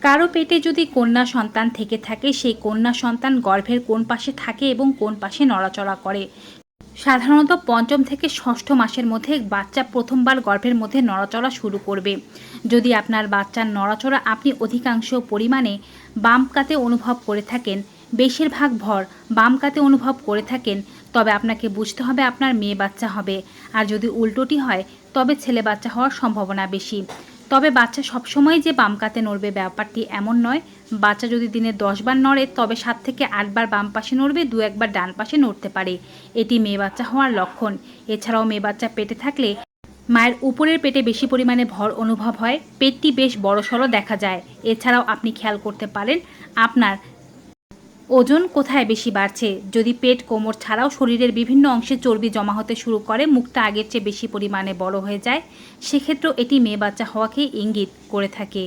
কারো পেটে যদি কন্যা সন্তান থেকে থাকে, সেই কন্যা সন্তান গর্ভের কোন পাশে থাকে এবং কোন পাশে নড়াচড়া করে। সাধারণত পঞ্চম থেকে ষষ্ঠ মাসের মধ্যে বাচ্চা প্রথমবার গর্ভের মধ্যে নড়াচড়া শুরু করবে। যদি আপনার বাচ্চার নড়াচড়া আপনি অধিকাংশ পরিমাণে বাম কাতে অনুভব করে থাকেন, বেশিরভাগ ভর বাম কাতে অনুভব করে থাকেন, তবে আপনাকে বুঝতে হবে আপনার মেয়ে বাচ্চা হবে। আর যদি উল্টোটি হয়, তবে ছেলে বাচ্চা হওয়ার সম্ভাবনা বেশি। তবে বাচ্চা সবসময় যে বাম কাতে নড়বে ব্যাপারটি এমন নয়। বাচ্চা যদি দিনে 10 বার নড়ে, তবে 7 থেকে 8 বার বাম পাশে নড়বে, 2-1 বার ডান পাশে নড়তে পারে। এটি মেয়ে বাচ্চা হওয়ার লক্ষণ। এছাড়াও মেয়ে বাচ্চা পেটে থাকলে মায়ের উপরের পেটে বেশি পরিমাণে ভর অনুভব হয়, পেটটি বেশ বড়সড় দেখা যায়। এছাড়াও আপনি খেয়াল করতে পারেন আপনার ওজন কোথায় বেশি বাড়ছে। যদি পেট, কোমর ছাড়াও শরীরের বিভিন্ন অংশে চর্বি জমা হতে শুরু করে, মুখটা আগের চেয়ে বেশি পরিমাণে বড় হয়ে যায়, সেক্ষেত্রেও এটি মেয়ে বাচ্চা হওয়াকে ইঙ্গিত করে থাকে।